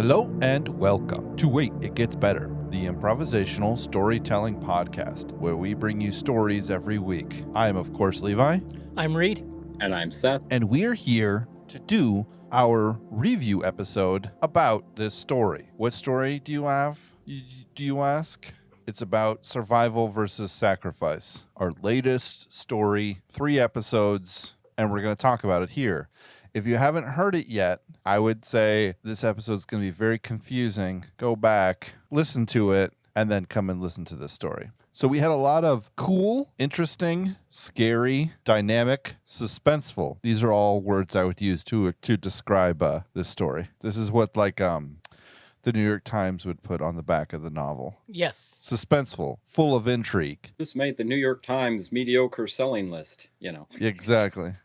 Hello and welcome to Wait, It Gets Better, the improvisational storytelling podcast, where we bring you stories every week. I am, of course, Levi. I'm Reed. And I'm Seth. And we're here to do our review episode about this story. What story do you have, do you ask? It's about survival versus sacrifice. Our latest story, 3 episodes, and we're going to talk about it here. If you haven't heard it yet, I would say this episode's going to be very confusing. Go back, listen to it, and then come and listen to this story. So we had a lot of cool, interesting, scary, dynamic, suspenseful. These are all words I would use to describe this story. This is what the New York Times would put on the back of the novel. Yes. Suspenseful, full of intrigue. This made the New York Times mediocre selling list, you know. Exactly.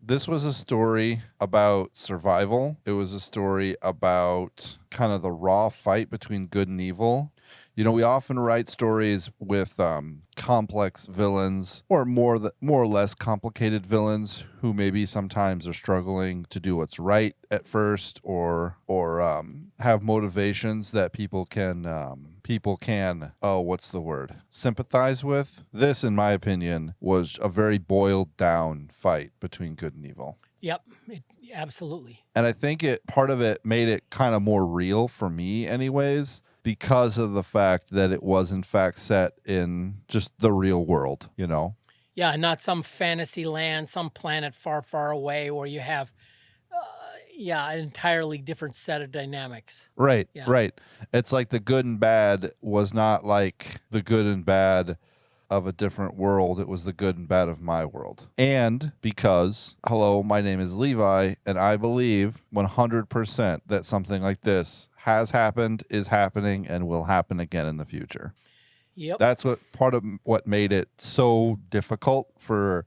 This was a story about survival. It was a story about kind of the raw fight between good and evil. You know, we often write stories with complex villains or more or less complicated villains who maybe sometimes are struggling to do what's right at first or have motivations that people can sympathize with. This, in my opinion, was a very boiled down fight between good and evil. Yep, absolutely. And I think part of it made it kind of more real for me anyways, because of the fact that it was in fact set in just the real world, you know? Yeah, not some fantasy land, some planet far, far away where you have an entirely different set of dynamics. Right, yeah. Right. It's like the good and bad was not like the good and bad of a different world. It was the good and bad of my world. And because, hello, my name is Levi, and I believe 100% that something like this has happened, is happening, and will happen again in the future. Yep. That's part of what made it so difficult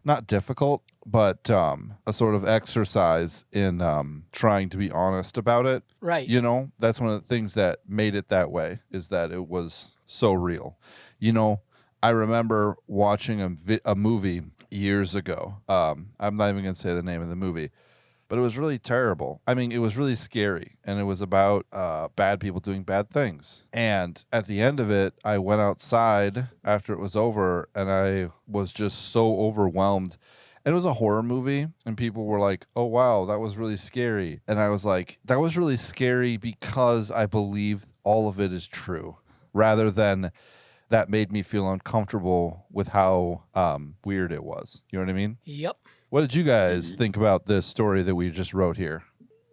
not difficult, but a sort of exercise in trying to be honest about it. Right. You know, that's one of the things that made it that way, is that it was so real. You know, I remember watching a movie years ago. I'm not even going to say the name of the movie, but it was really terrible. I mean, it was really scary, and it was about bad people doing bad things. And at the end of it, I went outside after it was over, and I was just so overwhelmed. And it was a horror movie, and people were like, oh, wow, that was really scary. And I was like, that was really scary because I believe all of it is true, rather than that made me feel uncomfortable with how weird it was. You know what I mean? Yep. What did you guys think about this story that we just wrote here?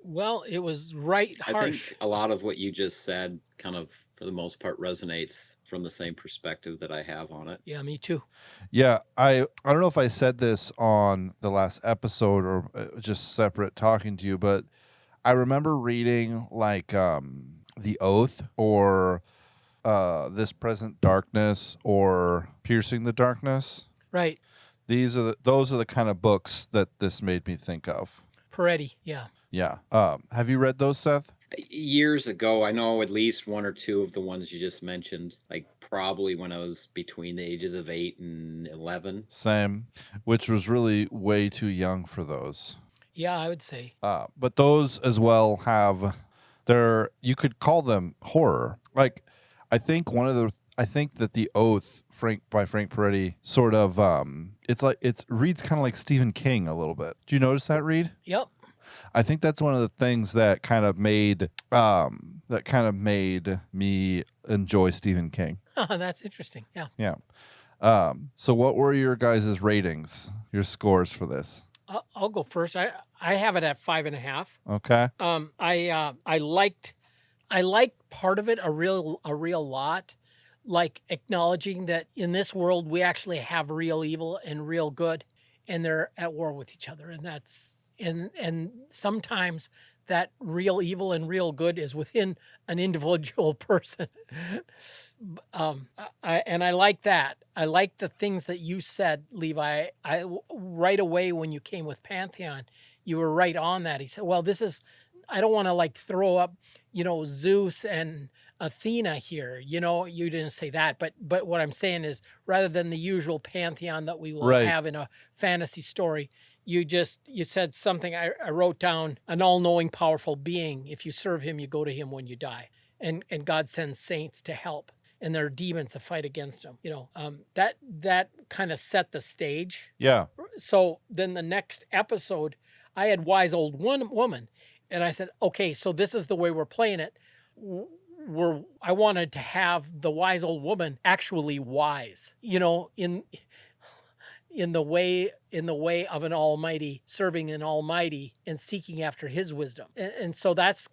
Well, it was harsh. I think a lot of what you just said kind of, for the most part, resonates from the same perspective that I have on it. Yeah, me too. Yeah, I don't know if I said this on the last episode or just separate talking to you, but I remember reading like The Oath or This Present Darkness or Piercing the Darkness. Right. Those are the kind of books that this made me think of. Peretti, yeah. Yeah. Have you read those, Seth? Years ago, I know at least 1 or 2 of the ones you just mentioned, like probably when I was between the ages of 8 and 11. Same, which was really way too young for those. Yeah, I would say. But those as well have you could call them horror. Like, I think that The Oath, by Frank Peretti, sort of it reads kind of like Stephen King a little bit. Do you notice that, Reed? Yep. I think that's one of the things that kind of made me enjoy Stephen King. That's interesting. Yeah. Yeah. So what were your guys' ratings, your scores for this? I'll go first. I have it at 5.5. Okay. I liked part of it a real lot, like acknowledging that in this world we actually have real evil and real good, and they're at war with each other, and that's and sometimes that real evil and real good is within an individual person. I like that. I like the things that you said, Levi. Right away when you came with Pantheon, you were right on that. He said, well, I don't want to like throw up, Zeus and Athena here. You didn't say that, but what I'm saying is, rather than the usual pantheon that we will have in a fantasy story, you said something. I wrote down, an all-knowing, powerful being. If you serve him, you go to him when you die, and God sends saints to help, and there are demons to fight against him. That kind of set the stage. Yeah. So then the next episode, I had wise old woman, and I said, okay, so this is the way we're playing it. I wanted to have the wise old woman actually wise, in the way of an almighty, serving an almighty and seeking after his wisdom. And so that's,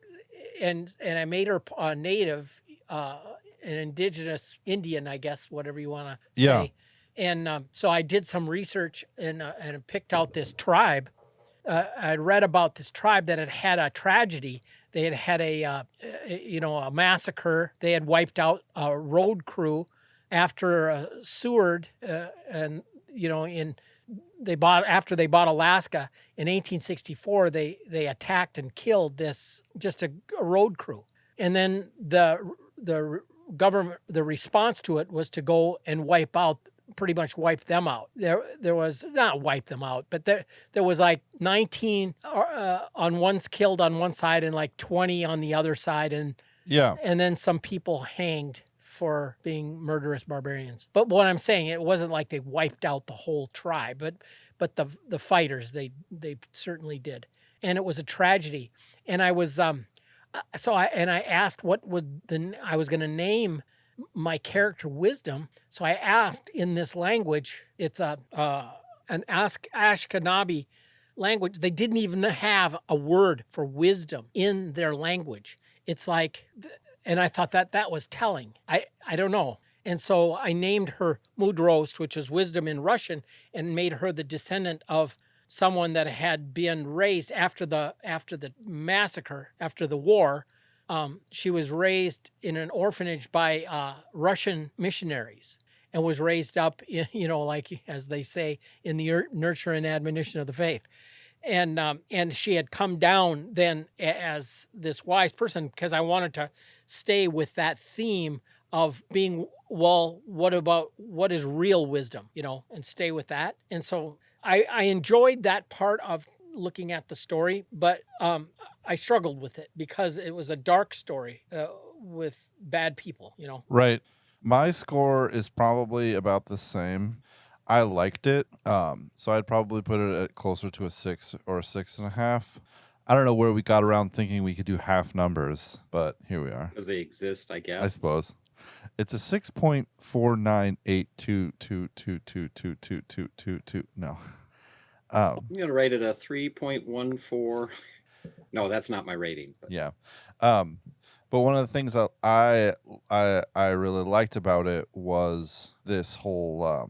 and I made her a native, an indigenous Indian, I guess, whatever you want to Yeah. say. And so I did some research and picked out this tribe. I read about this tribe that had a tragedy. They had a massacre. They had wiped out a road crew after Seward, after they bought Alaska in 1864. They attacked and killed just a road crew, and then the government, the response to it was to go and pretty much wipe them out. There was not wipe them out, but there was like 19 killed on one side and like 20 on the other side, and then some people hanged for being murderous barbarians. But what I'm saying, it wasn't like they wiped out the whole tribe, but the fighters, they certainly did, and it was a tragedy. And I was I asked what I was going to name my character Wisdom. So I asked in this language. It's an Ashkenazi language. They didn't even have a word for wisdom in their language. It's like, and I thought that was telling. I don't know. And so I named her Mudrost, which is wisdom in Russian, and made her the descendant of someone that had been raised after the massacre, after the war. She was raised in an orphanage by Russian missionaries and was raised up, like as they say, in the nurture and admonition of the faith. And she had come down then as this wise person, because I wanted to stay with that theme of being, well, what is real wisdom, and stay with that. And so I enjoyed that part of looking at the story, but I struggled with it because it was a dark story with bad people, Right. My score is probably about the same. I liked it, so I'd probably put it at closer to a 6 or a 6.5. I don't know where we got around thinking we could do half numbers, but here we are. Because they exist, I guess. I suppose. It's a 6.498222222222. No. I'm going to rate it a 3.14. No, that's not my rating. But. Yeah. But one of the things that I really liked about it was this whole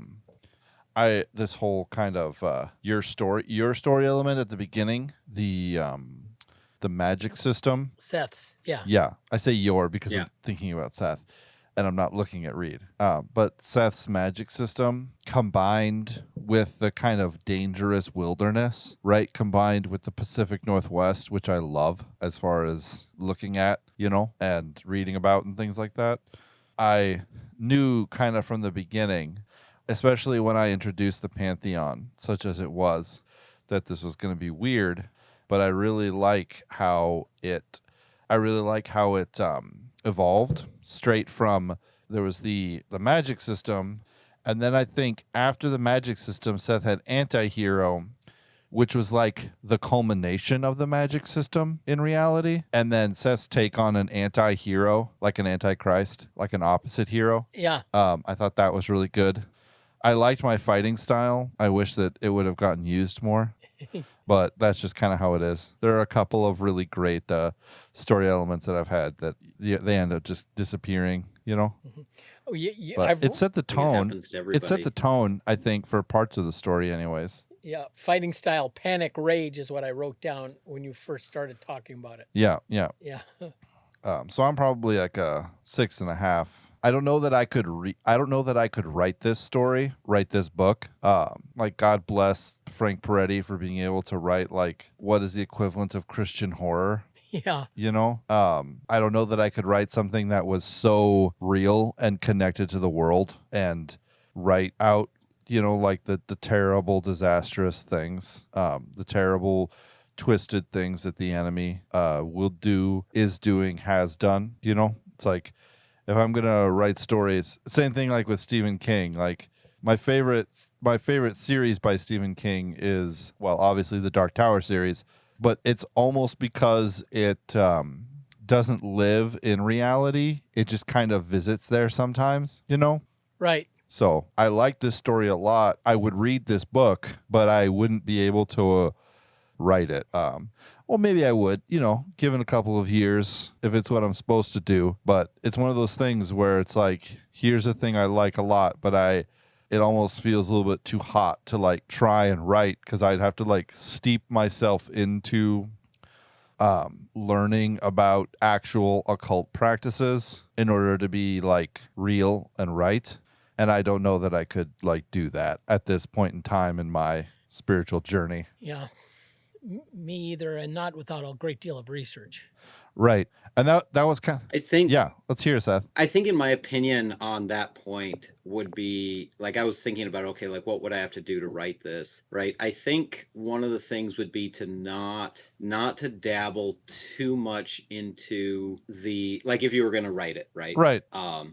kind of your story element at the beginning, the magic system. Seth's, yeah. Yeah, I say your because I'm thinking about Seth, and I'm not looking at Reed. But Seth's magic system combined with the kind of dangerous wilderness, right? Combined with the Pacific Northwest, which I love as far as looking at, and reading about and things like that. I knew kind of from the beginning, especially when I introduced the Pantheon, such as it was, that this was going to be weird. But I really like how it evolved straight from, there was the magic system, and then I think after the magic system, Seth had anti-hero, which was like the culmination of the magic system in reality, and then Seth's take on an anti-hero, like an antichrist, like an opposite hero. Yeah. I thought that was really good. I liked my fighting style. I wish that it would have gotten used more. But that's just kind of how it is. There are a couple of really great story elements that I've had that they end up just disappearing, Mm-hmm. Oh, But it set the tone. happens to It set everybody. the tone, I think, for parts of the story anyways. Yeah, fighting style, panic, rage is what I wrote down when you first started talking about it. Yeah. Yeah. So I'm probably like a 6.5. I don't know that I could write this book. Like, God bless Frank Peretti for being able to write like what is the equivalent of Christian horror. Yeah. I don't know that I could write something that was so real and connected to the world and write out, like the terrible, disastrous things, the terrible, twisted things that the enemy will do, is doing, has done. It's like, if I'm gonna write stories, same thing like with Stephen King. Like my favorite series by Stephen King is, well, obviously the Dark Tower series, but it's almost because it doesn't live in reality. It just kind of visits there sometimes, Right. So I like this story a lot. I would read this book, but I wouldn't be able to write it. Well, maybe I would, given a couple of years, if it's what I'm supposed to do. But it's one of those things where it's like, here's a thing I like a lot, but it almost feels a little bit too hot to like try and write, because I'd have to like steep myself into learning about actual occult practices in order to be like real and right. And I don't know that I could like do that at this point in time in my spiritual journey. Yeah. Me either, and not without a great deal of research. Right. And that was kind of, I think, yeah, let's hear it, Seth. I think in my opinion on that point would be like, I was thinking about, okay, like what would I have to do to write this? Right. I think one of the things would be to not to dabble too much into the, like if you were going to write it, right? Right.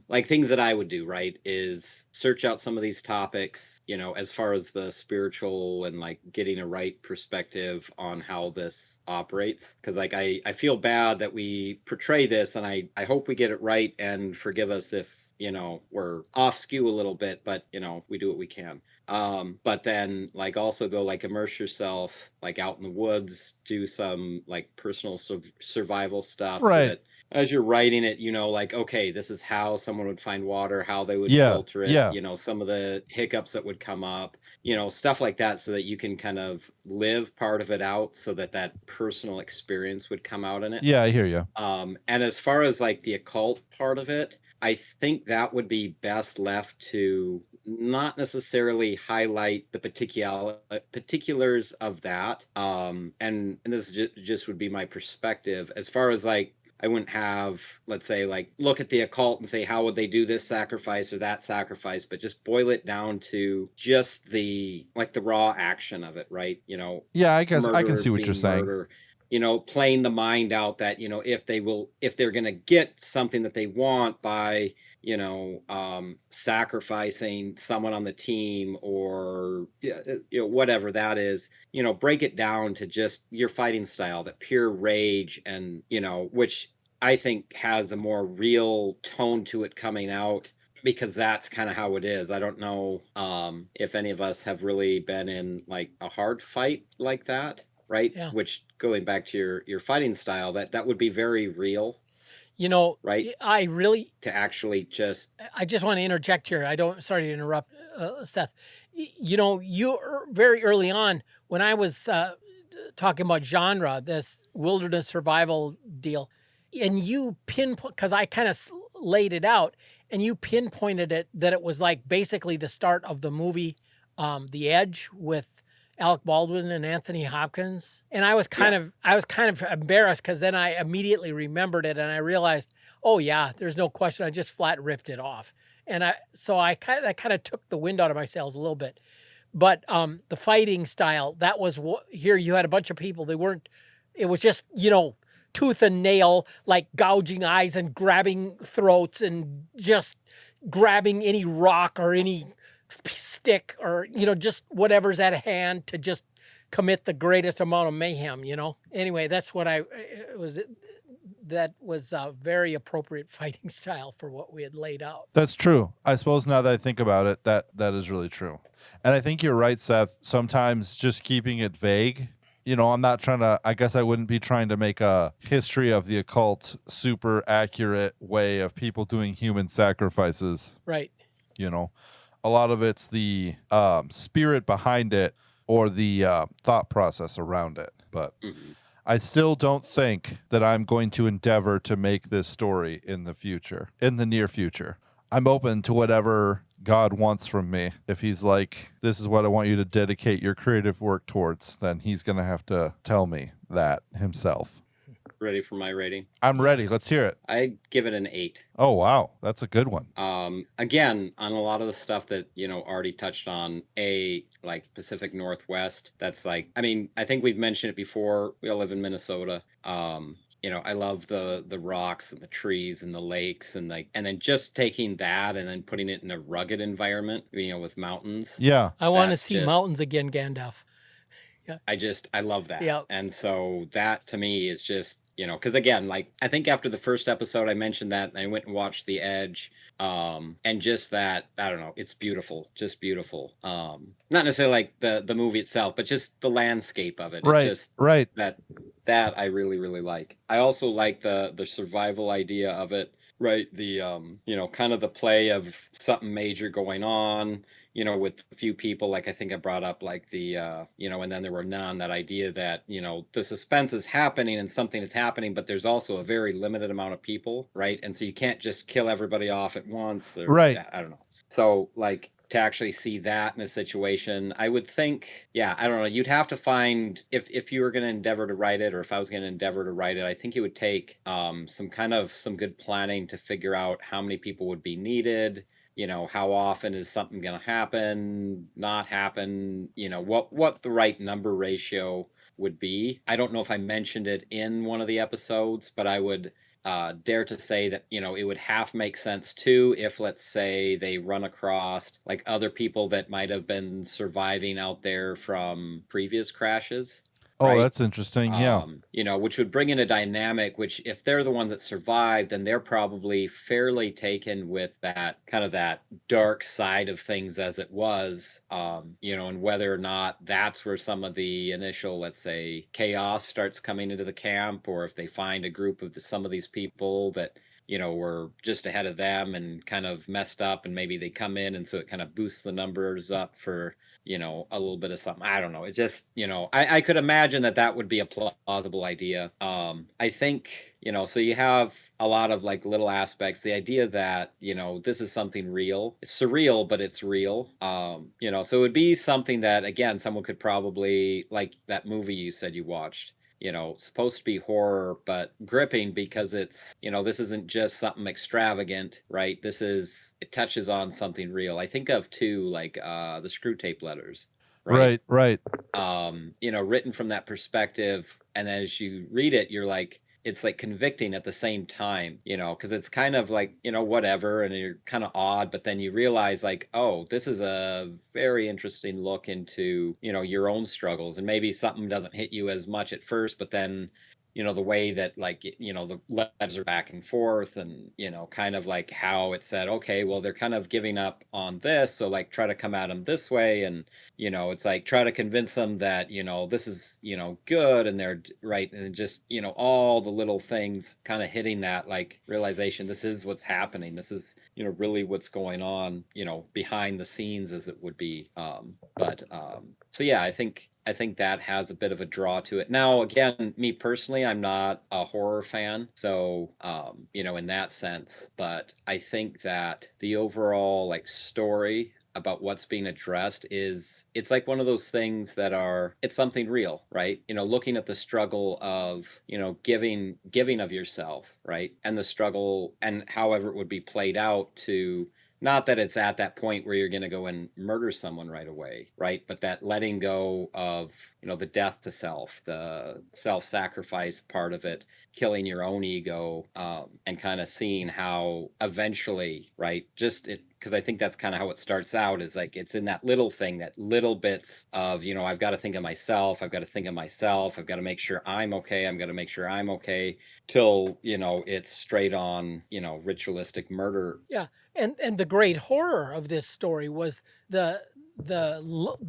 Like things that I would do, right, is search out some of these topics, as far as the spiritual and like getting a right perspective on how this operates. Cause like, I feel bad that we portray this, and I hope we get it right, and forgive us if we're off skew a little bit, but we do what we can. But then like also go like immerse yourself like out in the woods, do some like personal survival stuff, right, so that as you're writing it, like, okay, this is how someone would find water, how they would Yeah, filter it, yeah. Some of the hiccups that would come up, stuff like that, so that you can kind of live part of it out, so that personal experience would come out in it. Yeah, I hear you. And as far as like the occult part of it, I think that would be best left to not necessarily highlight the particulars of that. And this just would be my perspective. As far as like, I wouldn't have, let's say, like, look at the occult and say, how would they do this sacrifice or that sacrifice? But just boil it down to just the raw action of it, right? Yeah, I guess I can see what you're saying. Murder, playing the mind out that, if they're going to get something that they want by, sacrificing someone on the team or, whatever that is, break it down to just your fighting style, that pure rage, and, which I think has a more real tone to it coming out, because that's kind of how it is. I don't know if any of us have really been in like a hard fight like that. Right. Yeah. Which, going back to your fighting style, that would be very real. Right. I really, to actually just, I just want to interject here. Sorry to interrupt, Seth. You very early on, when I was talking about genre, this wilderness survival deal, and you pinpoint, because I kind of laid it out, and you pinpointed it that it was like basically the start of the movie, The Edge, with Alec Baldwin and Anthony Hopkins. And I was kind of embarrassed, because then I immediately remembered it, and I realized, oh yeah, there's no question. I just flat ripped it off. And I kind of took the wind out of my sails a little bit. But the fighting style, that was here you had a bunch of people. It was just, tooth and nail, like gouging eyes and grabbing throats and just grabbing any rock or any stick or, just whatever's at hand to just commit the greatest amount of mayhem, Anyway, that's what that was a very appropriate fighting style for what we had laid out. That's true. I suppose now that I think about it, that is really true. And I think you're right, Seth. Sometimes just keeping it vague, I'm not trying to, I guess I wouldn't be trying to make a history of the occult super accurate way of people doing human sacrifices. Right. A lot of it's the spirit behind it, or the thought process around it. But I still don't think that I'm going to endeavor to make this story in the near future. I'm open to whatever God wants from me. If he's like, this is what I want you to dedicate your creative work towards, then he's going to have to tell me that himself. ready for my rating? I'm ready. Let's hear it. I give it an 8. Oh, wow. That's a good one. Again, on a lot of the stuff that, already touched on, like Pacific Northwest, that's like, I mean, I think we've mentioned it before. We all live in Minnesota. I love the rocks and the trees and the lakes and then just taking that and then putting it in a rugged environment, with mountains. Yeah. I want to see mountains again, Gandalf. Yeah. I love that. Yeah. And so that to me is just, because again, like I think after the first episode I mentioned that and I went and watched The Edge. And just that, I don't know, it's beautiful, just beautiful. Not necessarily like the movie itself, but just the landscape of it. Right. Just right. That I really, really like. I also like the survival idea of it. Right. The, kind of the play of something major going on, with a few people, like I think I brought up like the, and then there were none, that idea that, the suspense is happening and something is happening, but there's also a very limited amount of people. Right. And so you can't just kill everybody off at once. Or, right. I don't know. So like, to actually see that in a situation, I would think, I don't know, you'd have to find, if you were going to endeavor to write it, or if I was going to endeavor to write it, I think it would take some good planning to figure out how many people would be needed, how often is something going to happen, not happen, what the right number ratio would be. I don't know if I mentioned it in one of the episodes, but I would dare to say that, it would half make sense too if, let's say, they run across like other people that might have been surviving out there from previous crashes. Oh, right? That's interesting. Yeah. Which would bring in a dynamic, which if they're the ones that survived, then they're probably fairly taken with that kind of that dark side of things as it was, and whether or not that's where some of the initial, let's say, chaos starts coming into the camp, or if they find a group of some of these people that, were just ahead of them and kind of messed up, and maybe they come in and so it kind of boosts the numbers up for, a little bit of something. I don't know. It just, I could imagine that would be a plausible idea. I think, so you have a lot of like little aspects. The idea that, this is something real. It's surreal, but it's real. So it would be something that, again, someone could probably, like that movie you said you watched, supposed to be horror, but gripping because it's, this isn't just something extravagant, right? It touches on something real. I think of too, like the Screw Tape Letters. Right. Written from that perspective. And as you read it, you're like, it's like convicting at the same time, because it's kind of like, whatever, and you're kind of odd, but then you realize like, oh, this is a very interesting look into, your own struggles, and maybe something doesn't hit you as much at first, but then, the way that like, the letters are back and forth, and, kind of like how it said, okay, well, they're kind of giving up on this. So like, try to come at them this way. And, it's like, try to convince them that, this is, good. And they're right. And just, all the little things kind of hitting that like realization, this is what's happening. This is, really what's going on, behind the scenes, as it would be. So yeah, I think that has a bit of a draw to it. Now, again, me personally, I'm not a horror fan, so in that sense, but I think that the overall like story about what's being addressed it's like one of those things that it's something real, right? Looking at the struggle of, giving of yourself, right? And the struggle, and however it would be played out to, not that it's at that point where you're going to go and murder someone right away, right? But that letting go of, the death to self, the self-sacrifice part of it, killing your own ego, and kind of seeing how eventually, right? Just it, because I think that's kind of how it starts out, is like, it's in that little thing, that little bits of, I've got to think of myself. I've got to make sure I'm okay. I'm going to make sure I'm okay, till, it's straight on, ritualistic murder. Yeah. And the great horror of this story was the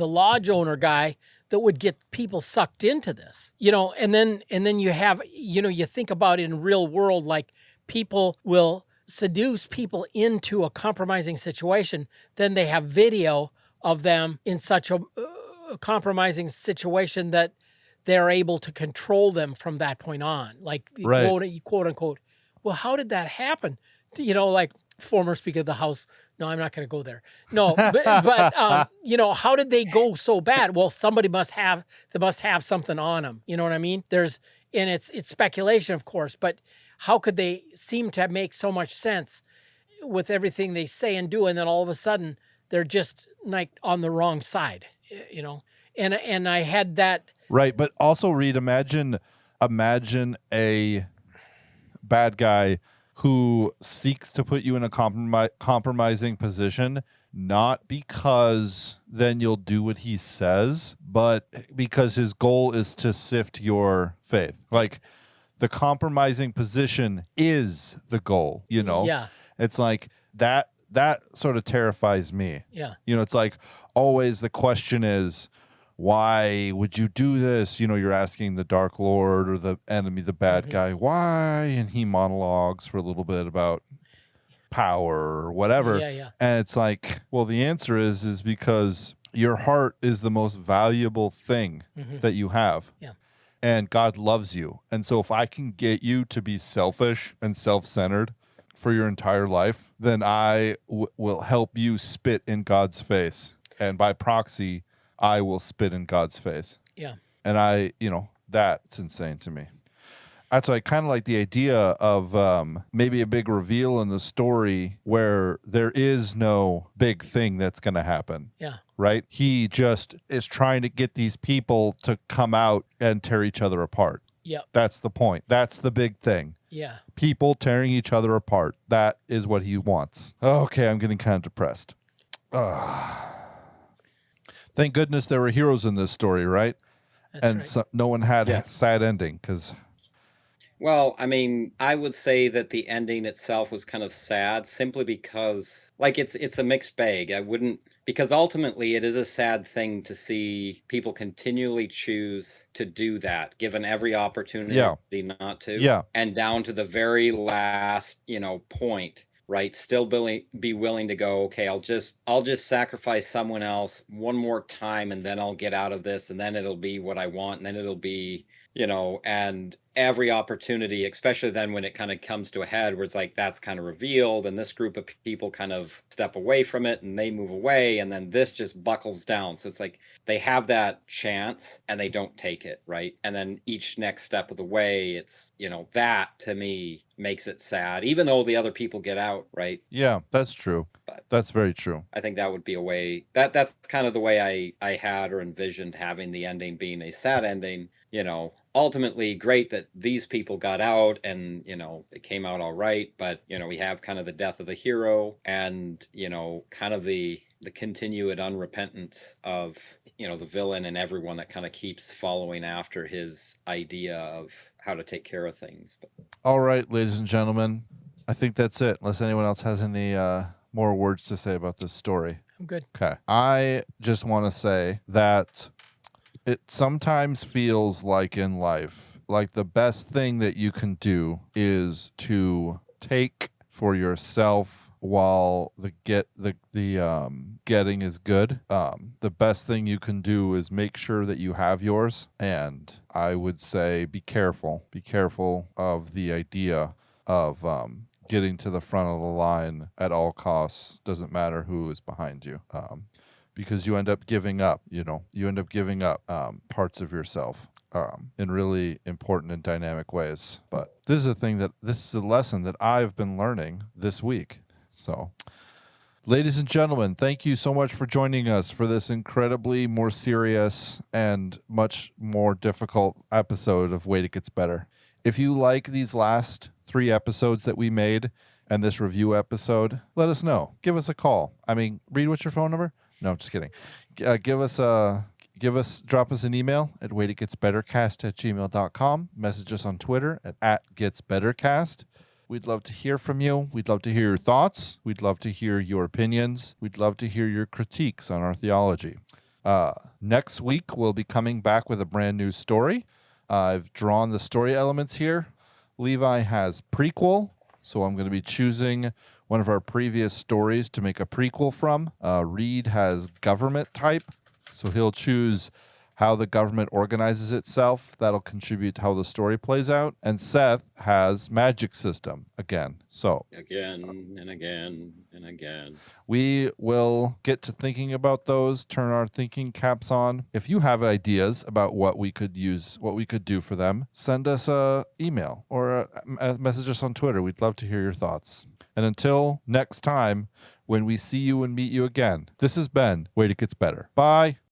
lodge owner guy that would get people sucked into this, and then you have, you think about it in real world, like people will seduce people into a compromising situation. Then they have video of them in such a compromising situation that they're able to control them from that point on. Like, right. quote unquote, well, how did that happen? Like, former Speaker of the House. No, I'm not going to go there. No, but how did they go so bad? Well, somebody must have something on them. You know what I mean? and it's speculation, of course, but how could they seem to make so much sense with everything they say and do, and then all of a sudden they're just like on the wrong side, you know? And I had that. Right, but also, Reed, imagine a bad guy who seeks to put you in a compromising position, not because then you'll do what he says, but because his goal is to sift your faith. Like, the compromising position is the goal, you know? Yeah. It's like that sort of terrifies me. Yeah. You know, it's like always the question is, why would you do this? You know, you're asking the Dark Lord or the enemy, the bad guy, why? And he monologues for a little bit about power or whatever. Yeah. And it's like, well, the answer is because your heart is the most valuable thing that you have. Yeah. And God loves you. And so if I can get you to be selfish and self-centered for your entire life, then I will help you spit in God's face. And by proxy, I will spit in God's face. Yeah. And that's insane to me. That's like kind of like the idea of maybe a big reveal in the story where there is no big thing that's going to happen. Yeah. Right? He just is trying to get these people to come out and tear each other apart. Yeah. That's the point. That's the big thing. Yeah. People tearing each other apart. That is what he wants. Okay, I'm getting kind of depressed. Thank goodness there were heroes in this story, right? That's and right. so, no one had a sad ending because... Well, I mean, I would say that the ending itself was kind of sad simply because, like, it's a mixed bag. I wouldn't, because ultimately it is a sad thing to see people continually choose to do that, given every opportunity not to. Yeah. And down to the very last, point, right? Still be willing to go, okay, I'll just sacrifice someone else one more time, and then I'll get out of this, and then it'll be what I want, and then it'll be, and every opportunity, especially then when it kind of comes to a head where it's like that's kind of revealed and this group of people kind of step away from it and they move away and then this just buckles down. So it's like they have that chance and they don't take it, right? And then each next step of the way, it's, that to me makes it sad, even though the other people get out, right? Yeah, that's true. But that's very true. I think that would be a way that's kind of the way I had or envisioned having the ending being a sad ending. Ultimately great that these people got out and, they came out all right. But, we have kind of the death of the hero and, kind of the continued unrepentance of, the villain and everyone that kind of keeps following after his idea of how to take care of things. But... All right, ladies and gentlemen, I think that's it. Unless anyone else has any more words to say about this story. I'm good. Okay. I just want to say that it sometimes feels like in life, like the best thing that you can do is to take for yourself while the getting is good. The best thing you can do is make sure that you have yours. And I would say be careful. Be careful of the idea of getting to the front of the line at all costs. Doesn't matter who is behind you. Because you end up giving up, parts of yourself in really important and dynamic ways. But this is a lesson that I've been learning this week. So, ladies and gentlemen, thank you so much for joining us for this incredibly more serious and much more difficult episode of Wait, It Gets Better. If you like these last 3 episodes that we made and this review episode, let us know. Give us a call. Reed, what's your phone number? No, just kidding. Drop us an email at waititgetsbettercast@gmail.com. Message us on Twitter at @getsbettercast. We'd love to hear from you. We'd love to hear your thoughts. We'd love to hear your opinions. We'd love to hear your critiques on our theology. Next week, we'll be coming back with a brand new story. I've drawn the story elements here. Levi has prequel, so I'm going to be choosing one of our previous stories to make a prequel from. Reed has government type, so he'll choose how the government organizes itself. That'll contribute to how the story plays out. And Seth has magic system again. So Again and again and again. we will get to thinking about those, turn our thinking caps on. If you have ideas about what we could use, what we could do for them, send us a email or message us on Twitter. We'd love to hear your thoughts. And until next time, when we see you and meet you again, this has been Wait, It Gets Better. Bye.